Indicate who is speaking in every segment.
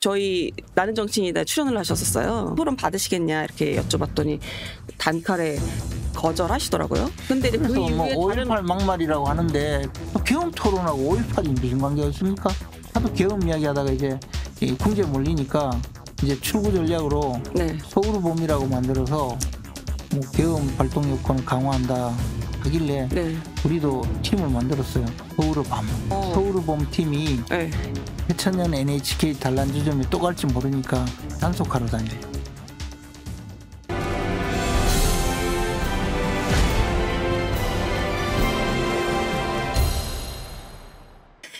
Speaker 1: 저희 나는 정치인이다 출연을 하셨었어요. 토론 받으시겠냐 이렇게 여쭤봤더니 단칼에 거절하시더라고요. 근데 그
Speaker 2: 그래서
Speaker 1: 이후에
Speaker 2: 5.18 막말이라고 하는데 계엄 토론하고 5.18이 무슨 관계가 있습니까? 하도 계엄 이야기하다가 이제 궁지에 몰리니까 이제 출구 전략으로
Speaker 1: 네.
Speaker 2: 서울범이라고 만들어서 뭐 계엄 발동 요건을 강화한다 하길래
Speaker 1: 네.
Speaker 2: 우리도 팀을 만들었어요. 서울범. 서울범 팀이
Speaker 1: 네.
Speaker 2: 해천년 NHK 단란주점에 또 갈지 모르니까 단속하러 다녀요.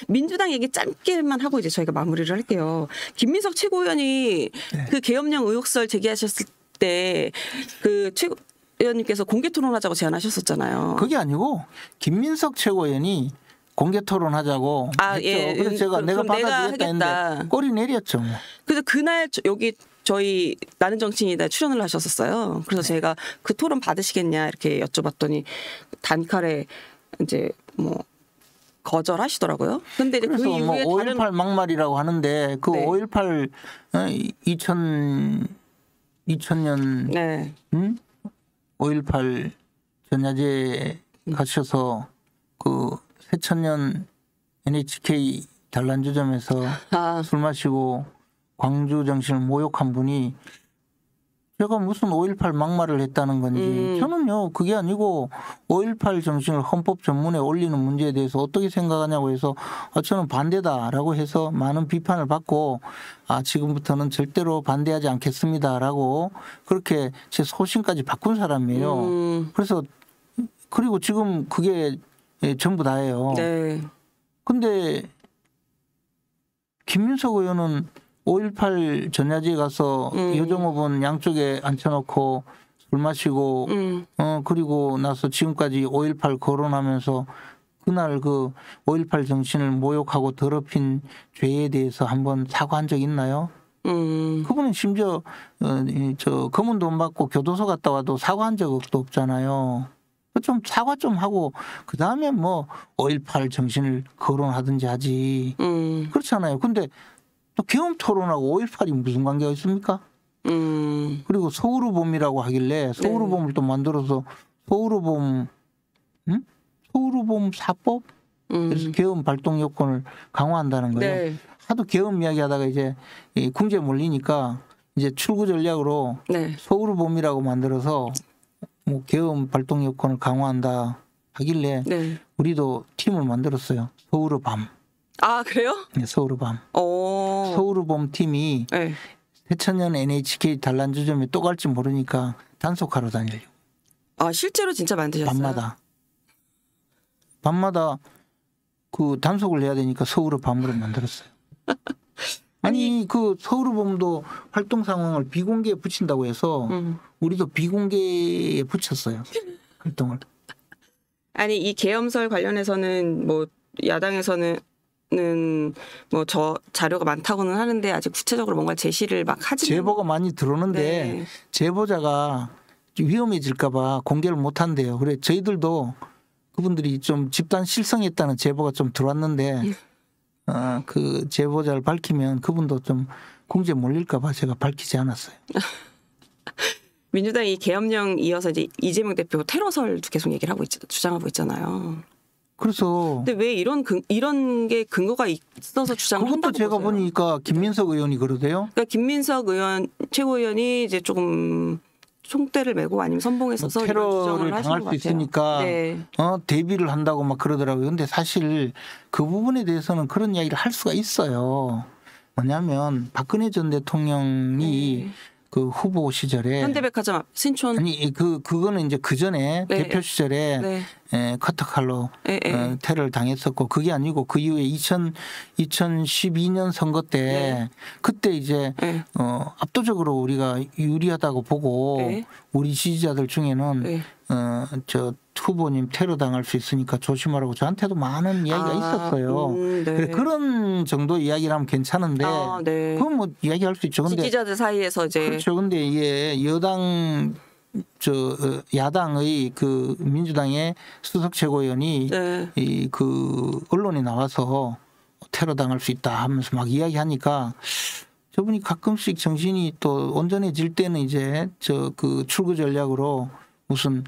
Speaker 1: 민주당 얘기 짧게만 하고 이제 저희가 마무리를 할게요. 김민석 최고위원이
Speaker 2: 네.
Speaker 1: 그 계엄령 의혹설 제기하셨을 때 그 최고위원님께서 공개 토론하자고 제안하셨었잖아요.
Speaker 2: 그게 아니고 김민석 최고위원이 공개 토론하자고 했죠.
Speaker 1: 예.
Speaker 2: 그래서 내가 받아주겠다 했는데 꼬리 내렸죠. 뭐.
Speaker 1: 그래서 그날 여기 저희 나는 정치인이다 출연을 하셨었어요. 그래서 제가 그 토론 받으시겠냐 이렇게 여쭤봤더니 단칼에 이제 뭐 거절하시더라고요. 근데
Speaker 2: 그래서
Speaker 1: 그 이후에
Speaker 2: 5.18 막말이라고 하는데 그
Speaker 1: 네.
Speaker 2: 5.18 2000년
Speaker 1: 네.
Speaker 2: 5.18 전야제 가셔서 그 새천년 NHK 단란주점에서 술 마시고 광주 정신을 모욕한 분이 제가 무슨 5.18 막말을 했다는 건지 저는요 그게 아니고 5.18 정신을 헌법 전문에 올리는 문제에 대해서 어떻게 생각하냐고 해서 저는 반대다라고 해서 많은 비판을 받고 지금부터는 절대로 반대하지 않겠습니다라고 그렇게 제 소신까지 바꾼 사람이에요. 그래서 그리고 지금 그게 전부 다예요.
Speaker 1: 네.
Speaker 2: 근데 김민석 의원은 5.18 전야제에 가서 여정업은 양쪽에 앉혀놓고 술 마시고 그리고 나서 지금까지 5.18 거론하면서 그날 그 5.18 정신을 모욕하고 더럽힌 죄에 대해서 한번 사과한 적 있나요? 그분은 심지어 저 검은 돈 받고 교도소 갔다 와도 사과한 적도 없잖아요. 좀 사과 좀 하고 그 다음에 뭐 5.18 정신을 거론하든지 하지. 그렇잖아요. 근데 또 계엄 토론하고 5.18이 무슨 관계가 있습니까? 그리고 서울범이라고 하길래 서울범을 또 만들어서 서울범 사법? 그래서 계엄 발동 요건을 강화한다는 거예요.
Speaker 1: 네.
Speaker 2: 하도 계엄 이야기하다가 이제 궁지에 몰리니까 이제 출구 전략으로
Speaker 1: 네.
Speaker 2: 서울범이라고 만들어서 뭐 계엄 발동 요건을 강화한다 하길래
Speaker 1: 네.
Speaker 2: 우리도 팀을 만들었어요. 서울범.
Speaker 1: 그래요?
Speaker 2: 네, 서울범. 서울범 팀이
Speaker 1: 네.
Speaker 2: 새천년 NHK 단란주점에 또 갈지 모르니까 단속하러 다녀요.
Speaker 1: 실제로 진짜 만드셨어요?
Speaker 2: 밤마다 그 단속을 해야 되니까 서울범으로 만들었어요. 아니 그 서울범도 활동 상황을 비공개에 붙인다고 해서 우리도 비공개에 붙였어요. 활동을.
Speaker 1: 아니 이 계엄설 관련해서는 뭐 야당에서는 뭐 저 자료가 많다고는 하는데 아직 구체적으로 뭔가 제시를 막 하지.
Speaker 2: 제보가 많이 들어오는데
Speaker 1: 네.
Speaker 2: 제보자가 위험해질까 봐 공개를 못 한대요. 그래 저희들도 그분들이 좀 집단 실성했다는 제보가 좀 들어왔는데 그 제보자를 밝히면 그분도 좀 공지에 몰릴까 봐 제가 밝히지 않았어요.
Speaker 1: 민주당이 계엄령 이어서 이제 이재명 대표 테러설도 계속 얘기를 하고 주장하고 있잖아요.
Speaker 2: 그래서
Speaker 1: 근데 왜 이런 게 근거가 있어서 주장을 한다고
Speaker 2: 그것도 제가
Speaker 1: 보세요?
Speaker 2: 보니까 김민석 의원이 그러대요.
Speaker 1: 그러니까 김민석 최고위원이 이제 조금 총대를 메고 아니면 선봉했어서
Speaker 2: 테러를 당할 수 있으니까
Speaker 1: 네.
Speaker 2: 대비를 한다고 막 그러더라고요. 근데 사실 그 부분에 대해서는 그런 이야기를 할 수가 있어요. 뭐냐면 박근혜 전 대통령이 그 후보 시절에
Speaker 1: 현대백화점 앞 신촌
Speaker 2: 그거는 이제 그 전에 대표 시절에 커터칼로 테러를 당했었고 그게 아니고 그 이후에 2012년 선거 때 그때 이제 압도적으로 우리가 유리하다고 보고 우리 지지자들 중에는 저 후보님 테러 당할 수 있으니까 조심하라고 저한테도 많은 이야기가 있었어요. 그래, 그런 정도 이야기를 하면 괜찮은데 그건 뭐 이야기할 수 있죠. 근데
Speaker 1: 지지자들 사이에서 이제
Speaker 2: 그렇죠. 근데 이게 야당의 그 민주당의 수석 최고위원이 그 언론에 나와서 테러 당할 수 있다 하면서 막 이야기하니까 저분이 가끔씩 정신이 또 온전해질 때는 이제 그 출구 전략으로 무슨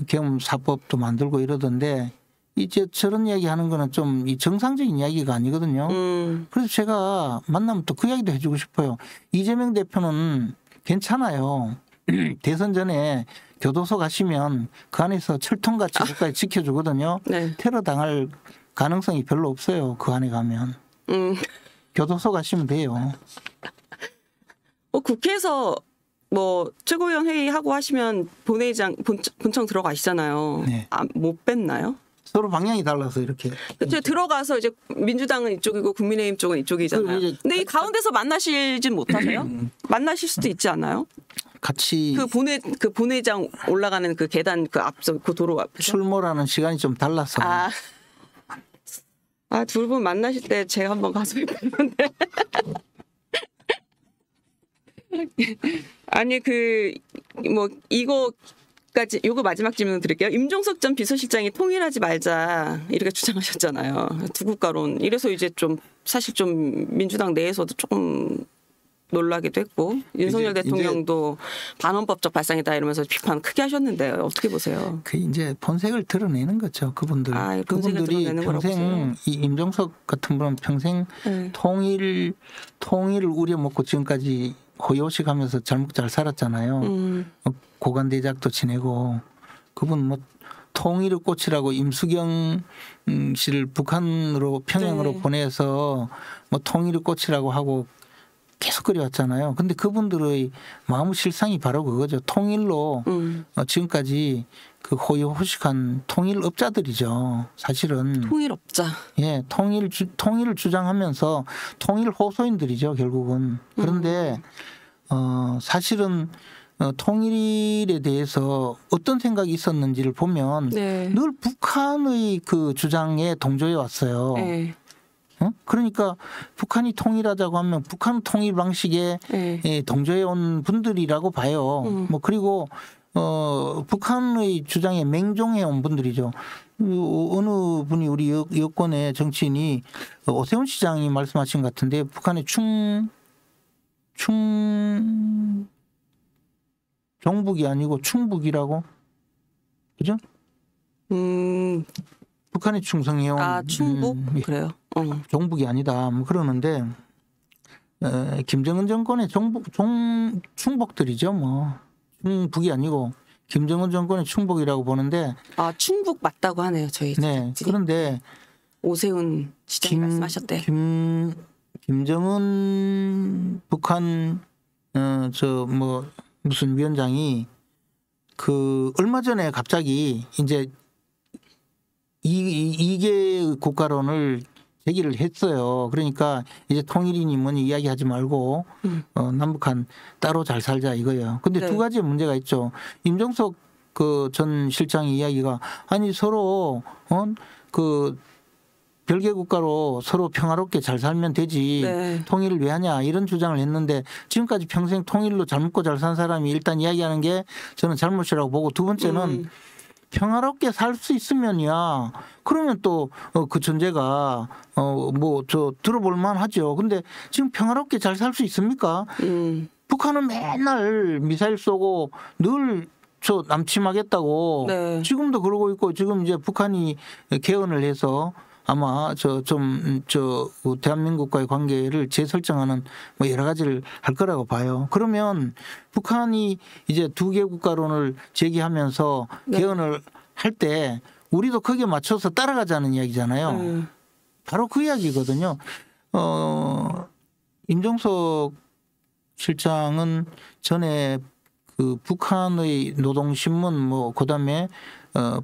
Speaker 2: 계엄 사법도 만들고 이러던데 이제 저런 이야기 하는 거는 좀 이 정상적인 이야기가 아니거든요. 그래서 제가 만나면 또 그 이야기도 해주고 싶어요. 이재명 대표는 괜찮아요. 대선 전에 교도소 가시면 그 안에서 철통같이 국가에 지켜주거든요.
Speaker 1: 네.
Speaker 2: 테러 당할 가능성이 별로 없어요. 그 안에 가면. 교도소 가시면 돼요.
Speaker 1: 국회에서 뭐 최고위원 회의하고 하시면 본청 들어가시잖아요.
Speaker 2: 네.
Speaker 1: 못 뺐나요?
Speaker 2: 서로 방향이 달라서 이렇게.
Speaker 1: 그때 들어가서 이제 민주당은 이쪽이고 국민의힘 쪽은 이쪽이잖아요. 근데 이 가운데서 만나시진 못하세요? 만나실 수도 있지 않아요?
Speaker 2: 같이
Speaker 1: 그 본회장 올라가는 그 계단 그 앞서 그 도로 앞에서
Speaker 2: 출몰하는 시간이 좀 달라서.
Speaker 1: 둘 분 만나실 때 제가 한번 가서 뵙는데. 아니 이거까지 요거 마지막 질문 드릴게요. 임종석 전 비서실장이 통일하지 말자 이렇게 주장하셨잖아요. 두 국가론. 이래서 이제 좀 사실 좀 민주당 내에서도 조금 놀라기도 했고 윤석열 대통령도 반헌법적 발상이다 이러면서 비판 크게 하셨는데 어떻게 보세요?
Speaker 2: 그 이제 본색을 드러내는 거죠. 그분들. 그분들이 평생 이 임종석 같은 분은 평생 네. 통일을 우려먹고 지금까지 호요식하면서 잘 살았잖아요. 고관대작도 지내고 그분 뭐 통일의 꽃이라고 임수경 씨를 북한으로 평양으로 네. 보내서 뭐 통일의 꽃이라고 하고 계속 그려왔잖아요. 근데 그분들의 마음 실상이 바로 그거죠. 통일로 지금까지 그 호요호식한 통일업자들이죠. 사실은.
Speaker 1: 통일업자.
Speaker 2: 예, 통일을 주장하면서 통일 호소인들이죠. 결국은. 그런데 사실은 통일에 대해서 어떤 생각이 있었는지를 보면 네. 늘 북한의 그 주장에 동조해 왔어요. 네. 그러니까 북한이 통일하자고 하면 북한 통일 방식에 네. 동조해 온 분들이라고 봐요. 뭐 그리고 북한의 주장에 맹종해 온 분들이죠. 어느 분이 우리 여권의 정치인이 오세훈 시장이 말씀하신 것 같은데 북한의 종북이 아니고 충북이라고 그죠? 북한에 충성해온
Speaker 1: 충북 그래요.
Speaker 2: 종북이 아니다 뭐 그러는데 김정은 정권의 충북들이죠 뭐 충북이 아니고 김정은 정권의 충북이라고 보는데
Speaker 1: 충북 맞다고 하네요 저희.
Speaker 2: 네 그런데
Speaker 1: 오세훈 시장이 말씀하셨대.
Speaker 2: 김정은 북한 뭐 무슨 위원장이 그 얼마 전에 갑자기 이제 이게 국가론을 제기를 했어요. 그러니까 이제 통일이니 뭐니 이야기하지 말고 남북한 따로 잘 살자 이거예요. 근데 네. 두 가지 문제가 있죠. 임종석 그 전 실장의 이야기가 아니 서로 그 별개 국가로 서로 평화롭게 잘 살면 되지 네. 통일을 왜 하냐 이런 주장을 했는데 지금까지 평생 통일로 잘 먹고 잘 산 사람이 일단 이야기하는 게 저는 잘못이라고 보고 두 번째는 평화롭게 살 수 있으면야 그러면 또 그 전제가 뭐 저 들어볼 만하죠. 근데 지금 평화롭게 잘 살 수 있습니까? 북한은 맨날 미사일 쏘고 늘 저 남침하겠다고 네. 지금도 그러고 있고 지금 이제 북한이 개헌을 해서 아마 대한민국과의 관계를 재설정하는 뭐 여러 가지를 할 거라고 봐요. 그러면 북한이 이제 두 개 국가론을 제기하면서 네. 개헌을 할 때 우리도 거기에 맞춰서 따라가자는 이야기잖아요. 바로 그 이야기거든요. 임종석 실장은 전에 그 북한의 노동신문 뭐 그다음에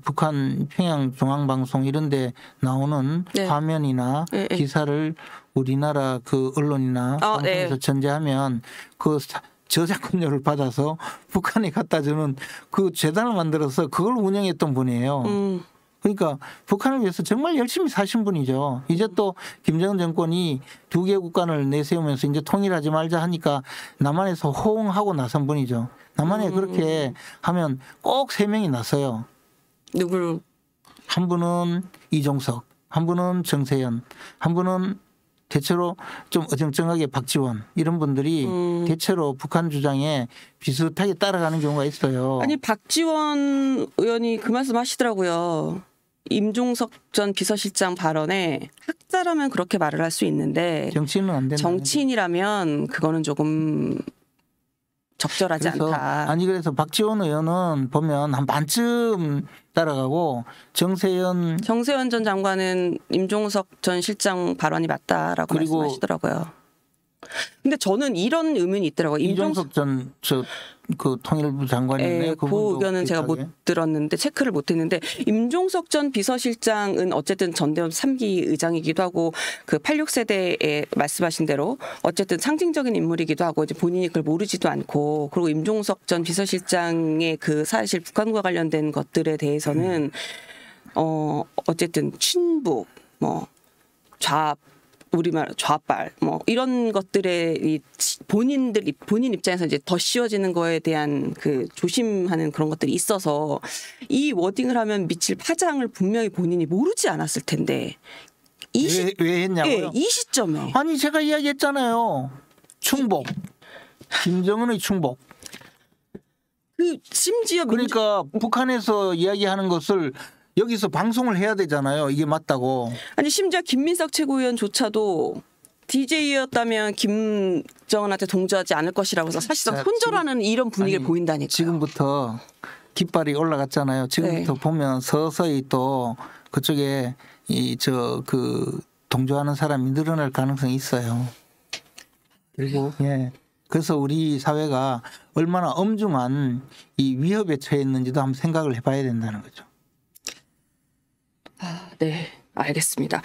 Speaker 2: 북한 평양중앙방송 이런 데 나오는 네. 화면이나 네. 기사를 우리나라 그 언론이나 방송에서 네. 전제하면 그 저작권료를 받아서 북한에 갖다 주는 그 재단을 만들어서 그걸 운영했던 분이에요. 그러니까 북한을 위해서 정말 열심히 사신 분이죠. 이제 또 김정은 정권이 두 개 국간을 내세우면서 이제 통일하지 말자 하니까 남한에서 호응하고 나선 분이죠. 남한에 그렇게 하면 꼭 세 명이 나서요.
Speaker 1: 누구를?
Speaker 2: 한 분은 이종석, 한 분은 정세현, 한 분은 대체로 좀 어정쩡하게 박지원 이런 분들이 대체로 북한 주장에 비슷하게 따라가는 경우가 있어요.
Speaker 1: 아니 박지원 의원이 그 말씀 하시더라고요. 임종석 전 비서실장 발언에 학자라면 그렇게 말을 할 수 있는데
Speaker 2: 정치인은 안 된다.
Speaker 1: 정치인이라면 그거는 조금 적절하지 않다.
Speaker 2: 아니 그래서 박지원 의원은 보면 한 반쯤 따라가고 정세현
Speaker 1: 전 장관은 임종석 전 실장 발언이 맞다라고
Speaker 2: 그리고
Speaker 1: 말씀하시더라고요. 근데 저는 이런 의문이 있더라고요.
Speaker 2: 이종석 전 그 통일부 장관이네요.
Speaker 1: 그 의견은 제가 못 들었는데 체크를 못했는데 임종석 전 비서실장은 어쨌든 전대협 3기 의장이기도 하고 그 86세대에 말씀하신 대로 어쨌든 상징적인 인물이기도 하고 이제 본인이 그걸 모르지도 않고 그리고 임종석 전 비서실장의 그 사실 북한과 관련된 것들에 대해서는 어쨌든 친북 뭐 우리말 좌빨 뭐 이런 것들에 본인 입장에서 이제 더 씌워지는 거에 대한 그 조심하는 그런 것들이 있어서 이 워딩을 하면 미칠 파장을 분명히 본인이 모르지 않았을 텐데
Speaker 2: 왜 했냐고요?
Speaker 1: 이 시점에
Speaker 2: 아니 제가 이야기했잖아요. 충복. 김정은의 충복.
Speaker 1: 그 심지어
Speaker 2: 그러니까 북한에서 이야기하는 것을 여기서 방송을 해야 되잖아요. 이게 맞다고.
Speaker 1: 아니 심지어 김민석 최고위원조차도 DJ였다면 김정은한테 동조하지 않을 것이라고 해서 사실상 손절하는 이런 분위기를 보인다니까요.
Speaker 2: 지금부터 깃발이 올라갔잖아요. 지금부터 보면 서서히 또 그쪽에 그 동조하는 사람이 늘어날 가능성이 있어요. 그리고 그래서 우리 사회가 얼마나 엄중한 이 위협에 처했는지도 한번 생각을 해봐야 된다는 거죠.
Speaker 1: 네, 알겠습니다.